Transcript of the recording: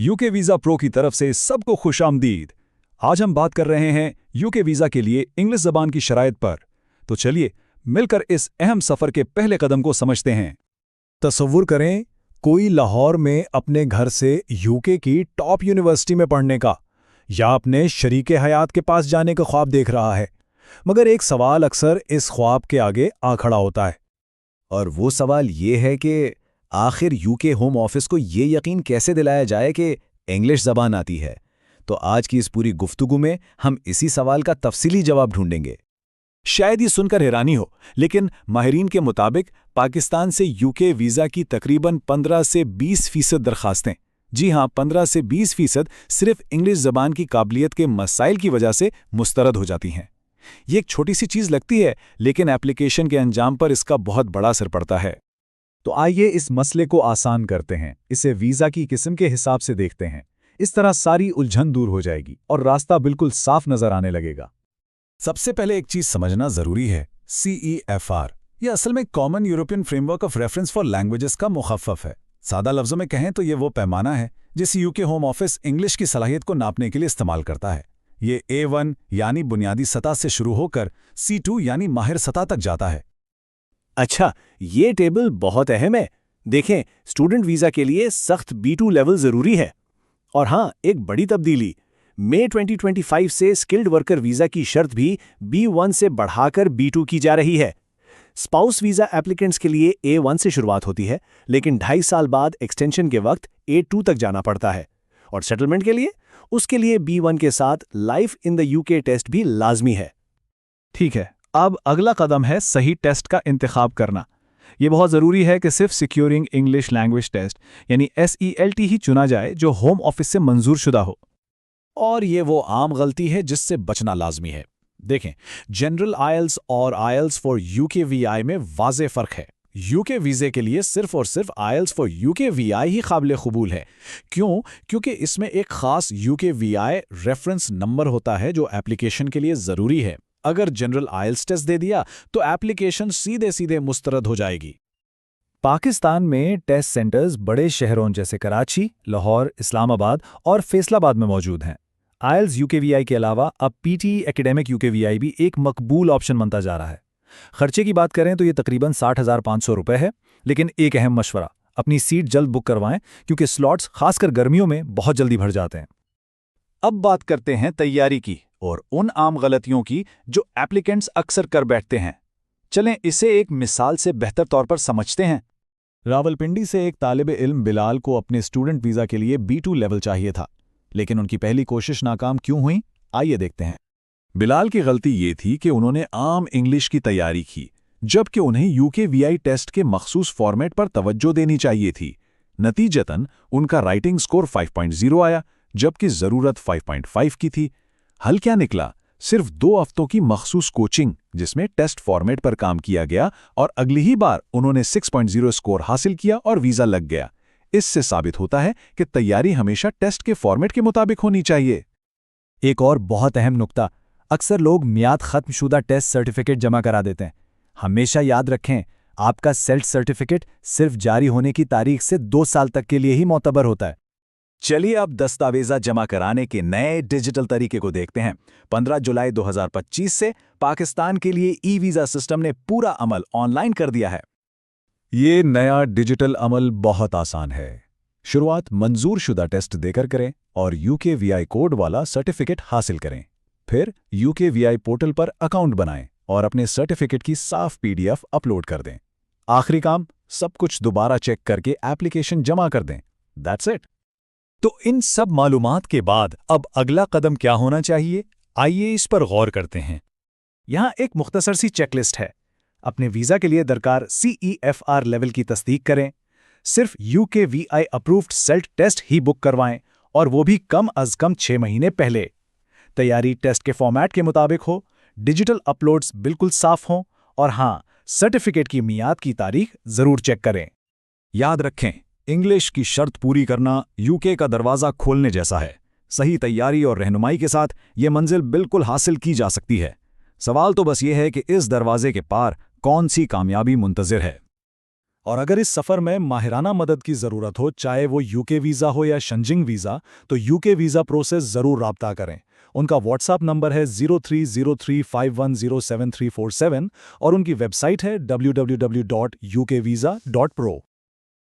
UK visa pro की तरफ से सबको खुशामदीद। आज हम बात कर रहे हैं यूके वीज़ा के लिए इंग्लिश ज़बान की शराइत पर। तो चलिए मिलकर इस अहम सफ़र के पहले कदम को समझते हैं। तसव्वुर करें, कोई लाहौर में अपने घर से यूके की टॉप यूनिवर्सिटी में पढ़ने का या अपने शरीके हयात के पास जाने का ख्वाब देख रहा है, मगर एक सवाल अक्सर इस ख्वाब के आगे आ खड़ा होता है। और वो सवाल ये है कि आखिर यूके होम ऑफिस को ये यकीन कैसे दिलाया जाए कि इंग्लिश ज़बान आती है। तो आज की इस पूरी गुफ्तगू में हम इसी सवाल का तफसीली जवाब ढूंढेंगे। शायद ये सुनकर हैरानी हो, लेकिन माहिरीन के मुताबिक पाकिस्तान से यूके वीज़ा की तकरीबन 15 से 20% दरखास्तें, जी हाँ 15 से 20% सिर्फ इंग्लिश ज़बान की काबिलियत के मसाइल की वजह से मुस्तरद हो जाती हैं। ये एक छोटी सी चीज़ लगती है, लेकिन एप्लीकेशन के अंजाम पर इसका बहुत बड़ा असर पड़ता है। तो आइए इस मसले को आसान करते हैं, इसे वीज़ा की किस्म के हिसाब से देखते हैं। इस तरह सारी उलझन दूर हो जाएगी और रास्ता बिल्कुल साफ नजर आने लगेगा। सबसे पहले एक चीज़ समझना ज़रूरी है, CEFR यह असल में common European framework of reference for languages का मुखफ़फ़ है। सादा लफ्ज़ों में कहें तो ये वो पैमाना है जिसे यूके होम ऑफिस इंग्लिश की सलाहियत को नापने के लिए इस्तेमाल करता है। ये A1 यानी बुनियादी सतह से शुरू होकर C2 यानी माहिर सतह तक जाता है। अच्छा, ये टेबल बहुत अहम है। देखें, स्टूडेंट वीज़ा के लिए सख्त B2 लेवल ज़रूरी है। और हाँ, एक बड़ी तब्दीली, मई 2025 से स्किल्ड वर्कर वीज़ा की शर्त भी B1 से बढ़ाकर B2 की जा रही है। स्पाउस वीज़ा एप्लीकेंट्स के लिए A1 से शुरुआत होती है, लेकिन 2.5 साल बाद एक्सटेंशन के वक्त A2 तक जाना पड़ता है। और सेटलमेंट के लिए उसके लिए B1 के साथ life in the UK test भी लाजमी है। ठीक है, अब अगला कदम है सही टेस्ट का इंतखाब करना। ये बहुत ज़रूरी है कि सिर्फ सिक्योरिंग इंग्लिश लैंग्वेज टेस्ट यानी SELT ही चुना जाए जो होम ऑफिस से मंजूर शुदा हो। और ये वो आम गलती है जिससे बचना लाजमी है। देखें, जनरल आयल्स और आयल्स फॉर यूके VI में वाज़े फ़र्क है। यूके वीज़े के लिए सिर्फ और सिर्फ आयल्स फॉर यूके VI ही काबिल कबूल है। क्यों? क्योंकि इसमें एक ख़ास यूके VI रेफरेंस नंबर होता है जो एप्लीकेशन के लिए ज़रूरी है। अगर जनरल आयल्स टेस्ट दे दिया तो एप्लीकेशन सीधे सीधे मुस्तरद हो जाएगी। पाकिस्तान में टेस्ट सेंटर्स बड़े शहरों जैसे कराची, लाहौर, इस्लामाबाद और फैसलाबाद में मौजूद हैं। आयल्स UKVI के अलावा अब PTE एकेडमिक UKVI भी एक मकबूल ऑप्शन बनता जा रहा है। खर्चे की बात करें तो ये तकरीबन 60,500 रुपये है, लेकिन एक अहम मशवरा, अपनी सीट जल्द बुक करवाएं क्योंकि स्लॉट्स खासकर गर्मियों में बहुत जल्दी भर जाते हैं। अब बात करते हैं तैयारी की और उन आम गलतियों की जो एप्लीकेंट्स अक्सर कर बैठते हैं। चलें इसे एक मिसाल से बेहतर तौर पर समझते हैं। रावलपिंडी से एक तालिब इल्म बिलाल को अपने स्टूडेंट वीज़ा के लिए B2 लेवल चाहिए था, लेकिन उनकी पहली कोशिश नाकाम क्यों हुई, आइए देखते हैं। बिलाल की गलती ये थी कि उन्होंने आम इंग्लिश की तैयारी की, जबकि उन्हें यूके VI टेस्ट के मखसूस फॉर्मेट पर तवज्जो देनी चाहिए थी। नतीजतन उनका राइटिंग स्कोर 5.0 आया, जबकि ज़रूरत 5.5 की थी। हल क्या निकला? सिर्फ 2 हफ्तों की मखसूस कोचिंग जिसमें टेस्ट फॉर्मेट पर काम किया गया और अगली ही बार उन्होंने 6.0 स्कोर हासिल किया और वीज़ा लग गया। इससे साबित होता है कि तैयारी हमेशा टेस्ट के फॉर्मेट के मुताबिक होनी चाहिए। एक और बहुत अहम नुक्ता, अक्सर लोग मियाद खत्मशुदा टेस्ट सर्टिफिकेट जमा करा देते हैं। हमेशा याद रखें, आपका सेल्ट सर्टिफिकेट सिर्फ जारी होने की तारीख से 2 साल तक के लिए ही मोतबर होता है। चलिए अब दस्तावेज़ा जमा कराने के नए डिजिटल तरीके को देखते हैं। 15 जुलाई 2025 से पाकिस्तान के लिए ई-वीज़ा सिस्टम ने पूरा अमल ऑनलाइन कर दिया है। ये नया डिजिटल अमल बहुत आसान है। शुरुआत मंजूर शुदा टेस्ट देकर करें और UKVI कोड वाला सर्टिफिकेट हासिल करें। फिर UKVI पोर्टल पर अकाउंट बनाएं और अपने सर्टिफिकेट की साफ PDF अपलोड कर दें। आखिरी काम, सब कुछ दोबारा चेक करके एप्लीकेशन जमा कर दें। That's it. तो इन सब मालूमात के बाद अब अगला कदम क्या होना चाहिए, आइए इस पर गौर करते हैं। यहाँ एक मुख्तसर सी चेकलिस्ट है। अपने वीज़ा के लिए दरकार CEFR लेवल की तस्दीक करें, सिर्फ UKVI अप्रूव्ड सेल्ट टेस्ट ही बुक करवाएं और वो भी कम अज़ कम 6 महीने पहले। तैयारी टेस्ट के फॉर्मेट के मुताबिक हो, डिजिटल अपलोड्स बिल्कुल साफ हों और हाँ, सर्टिफिकेट की मियाद की तारीख ज़रूर चेक करें। याद रखें, इंग्लिश की शर्त पूरी करना यूके का दरवाज़ा खोलने जैसा है। सही तैयारी और रहनुमाई के साथ ये मंजिल बिल्कुल हासिल की जा सकती है। सवाल तो बस ये है कि इस दरवाजे के पार कौन सी कामयाबी मुंतज़िर है। और अगर इस सफ़र में माहिराना मदद की ज़रूरत हो, चाहे वो यूके वीज़ा हो या शंजिंग वीज़ा, तो यूके वीज़ा प्रो से ज़रूर राब्ता करें। उनका व्हाट्सएप नंबर है 0303510737 और उनकी वेबसाइट है www.ukvisa.pro।